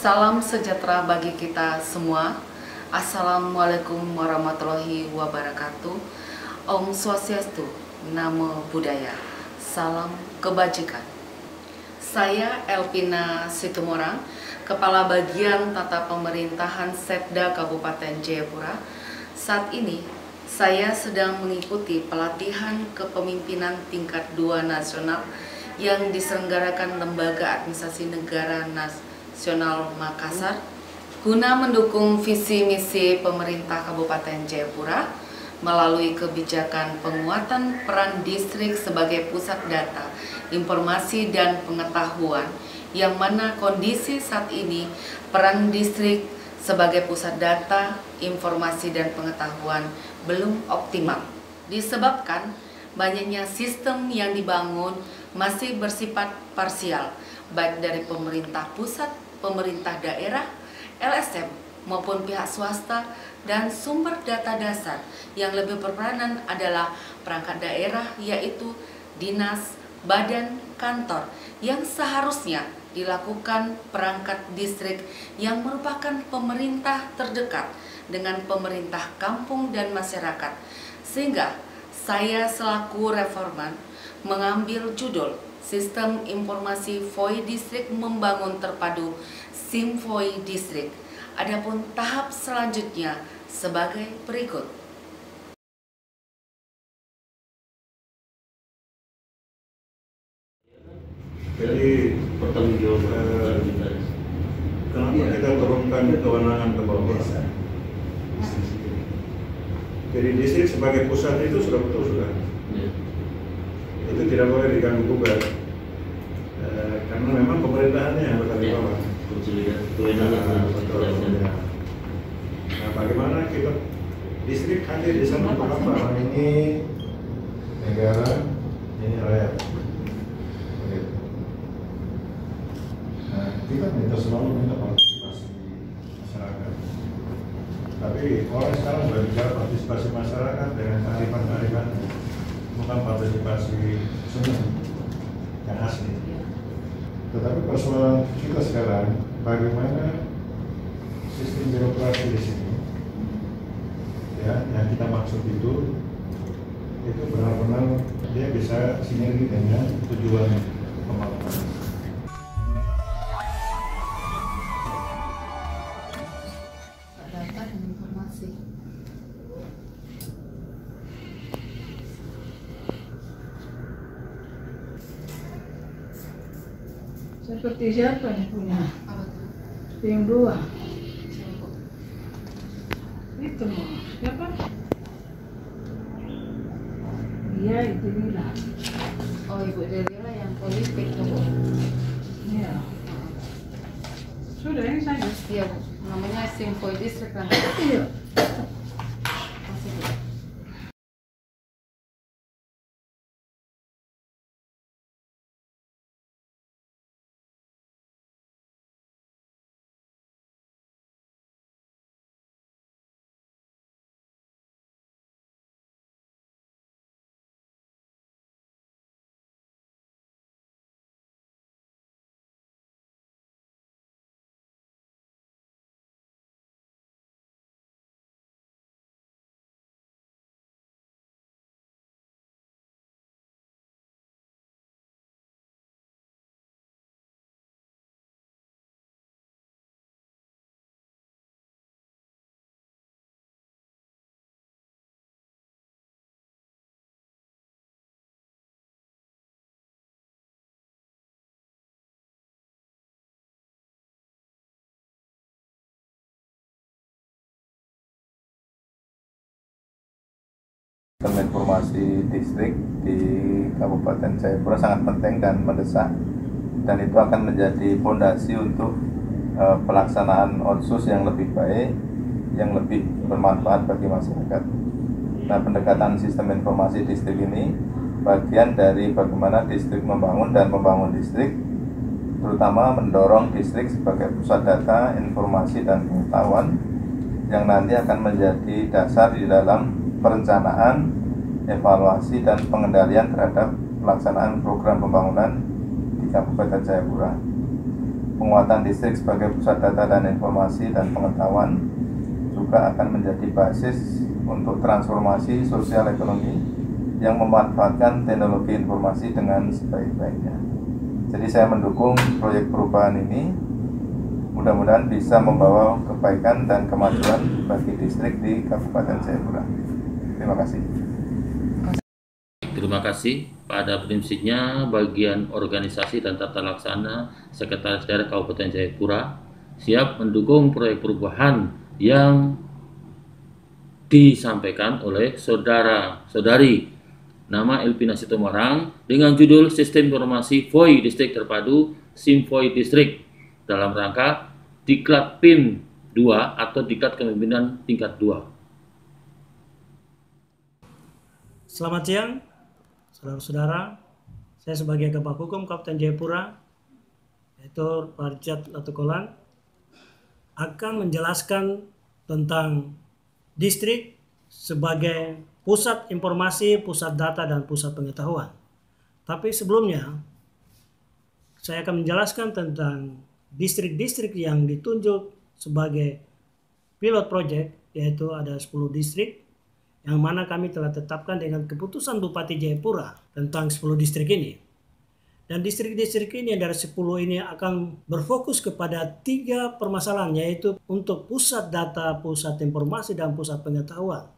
Salam sejahtera bagi kita semua. Assalamualaikum warahmatullahi wabarakatuh. Om Swastiastu, Namo Buddhaya. Salam kebajikan. Saya Elpina Situmorang, Kepala Bagian Tata Pemerintahan Setda Kabupaten Jayapura. Saat ini saya sedang mengikuti pelatihan kepemimpinan tingkat 2 nasional yang diselenggarakan Lembaga Administrasi Negara Nasional Makassar guna mendukung visi misi pemerintah Kabupaten Jayapura melalui kebijakan penguatan peran distrik sebagai pusat data, informasi dan pengetahuan, yang mana kondisi saat ini peran distrik sebagai pusat data, informasi dan pengetahuan belum optimal disebabkan banyaknya sistem yang dibangun masih bersifat parsial, baik dari pemerintah pusat, pemerintah daerah, LSM maupun pihak swasta, dan sumber data dasar yang lebih berperanan adalah perangkat daerah, yaitu dinas, badan, kantor, yang seharusnya dilakukan perangkat distrik yang merupakan pemerintah terdekat dengan pemerintah kampung dan masyarakat. Sehingga saya selaku reforman mengambil judul Sistem Informasi VOI Distrik Membangun Terpadu SIM-VOI Distrik. Adapun tahap selanjutnya sebagai berikut. Jadi kenapa kita turunkan kewenangan ke bawah? Jadi distrik sebagai pusat itu sudah betul sudah. Itu tidak boleh diganggu gugat. Karena memang pemerintahannya yang berada di bawah. Nah, bagaimana kita distrik hadir di sana untuk apa? Ini negara, ini rakyat. Nah, kita selalu minta partisipasi masyarakat. Tapi orang sekarang sudah bicara partisipasi masyarakat dengan kearifan-kearifan, bukan partisipasi semua yang asli. Tetapi persoalan kita sekarang, bagaimana sistem birokrasi di sini, ya, yang kita maksud itu benar-benar dia bisa sinergi dengan tujuan pembangunan. Data dan informasi. Seperti siapa yang punya? Apa tuh? Yang dua. Siapa? Itu mau. Siapa? Dia itu bilang. Oh, Ibu Delila yang politik tuh. Iya. Sudah ini saja. Iya, Bu. Namanya SIM-VOI Distrik kan? Iya. Masih, Bu. Sistem informasi distrik di Kabupaten Jayapura sangat penting dan mendesak, dan itu akan menjadi fondasi untuk pelaksanaan otsus yang lebih baik, yang lebih bermanfaat bagi masyarakat. Nah, pendekatan sistem informasi distrik ini bagian dari bagaimana distrik membangun dan membangun distrik, terutama mendorong distrik sebagai pusat data, informasi dan pengetahuan yang nanti akan menjadi dasar di dalam perencanaan, evaluasi, dan pengendalian terhadap pelaksanaan program pembangunan di Kabupaten Jayapura. penguatan distrik sebagai pusat data dan informasi dan pengetahuan juga akan menjadi basis untuk transformasi sosial ekonomi yang memanfaatkan teknologi informasi dengan sebaik-baiknya. Jadi saya mendukung proyek perubahan ini, mudah-mudahan bisa membawa kebaikan dan kemajuan bagi distrik di Kabupaten Jayapura. Terima kasih. Terima kasih. Pada prinsipnya bagian organisasi dan tata laksana Sekretaris Daerah Kabupaten Jayapura siap mendukung proyek perubahan yang disampaikan oleh saudara-saudari nama Elvina Situmorang dengan judul Sistem Informasi VOI Distrik Terpadu SIM-VOI Distrik dalam rangka Diklat PIM 2 atau Diklat Kepemimpinan Tingkat 2. Selamat siang, saudara-saudara. Saya sebagai Kabak Hukum Kabupaten Jayapura, yaitu Pak Richard Latukolan, akan menjelaskan tentang distrik sebagai pusat informasi, pusat data, dan pusat pengetahuan. Tapi sebelumnya, saya akan menjelaskan tentang distrik-distrik yang ditunjuk sebagai pilot project, yaitu ada 10 distrik, yang mana kami telah tetapkan dengan keputusan Bupati Jayapura tentang 10 distrik ini. Dan distrik-distrik ini dari 10 ini akan berfokus kepada 3 permasalahan, yaitu untuk pusat data, pusat informasi, dan pusat pengetahuan.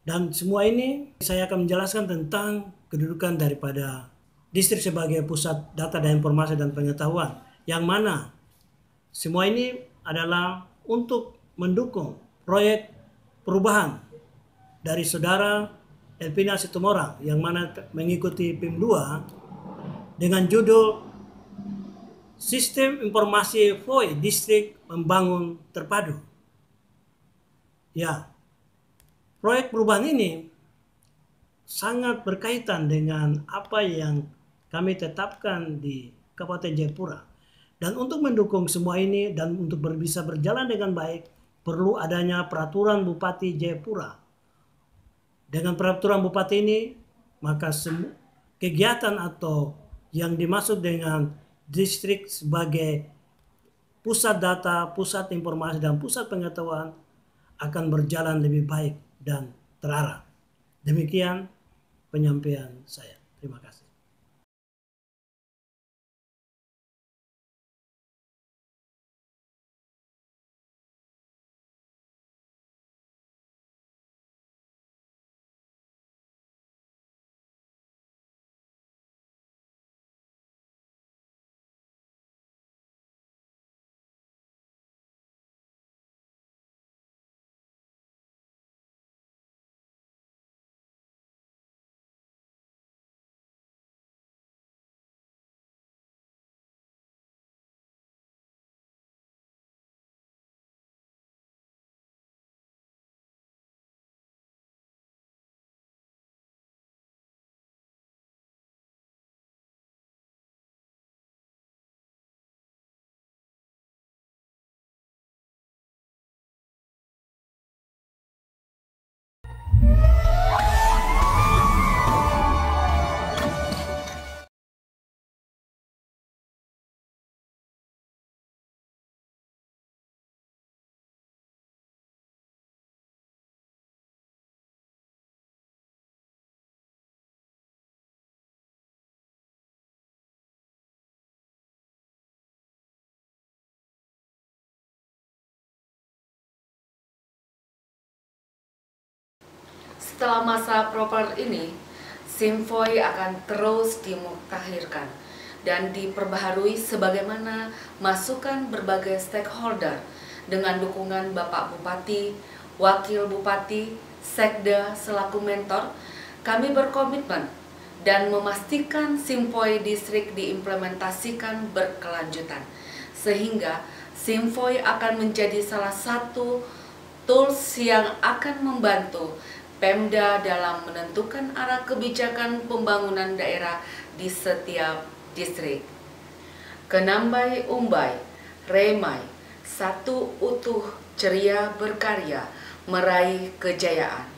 Dan semua ini saya akan menjelaskan tentang kedudukan daripada distrik sebagai pusat data dan informasi dan pengetahuan, yang mana semua ini adalah untuk mendukung proyek perubahan dari saudara Elvina Situmorang yang mana mengikuti PIM 2 dengan judul Sistem Informasi VOI Distrik Membangun Terpadu. Ya, proyek perubahan ini sangat berkaitan dengan apa yang kami tetapkan di Kabupaten Jayapura. Dan untuk mendukung semua ini dan untuk bisa berjalan dengan baik, perlu adanya peraturan Bupati Jayapura. Dengan peraturan Bupati ini, maka kegiatan atau yang dimaksud dengan distrik sebagai pusat data, pusat informasi, dan pusat pengetahuan akan berjalan lebih baik dan terarah. Demikian penyampaian saya. Terima kasih. Setelah masa proper ini, SIM-VOI akan terus dimuktahirkan dan diperbaharui sebagaimana masukan berbagai stakeholder dengan dukungan Bapak Bupati, Wakil Bupati, Sekda selaku mentor. Kami berkomitmen dan memastikan SIM-VOI distrik diimplementasikan berkelanjutan sehingga SIM-VOI akan menjadi salah satu tools yang akan membantu Pemda dalam menentukan arah kebijakan pembangunan daerah di setiap distrik. Kenambai umbai, remai, satu utuh ceria berkarya, meraih kejayaan.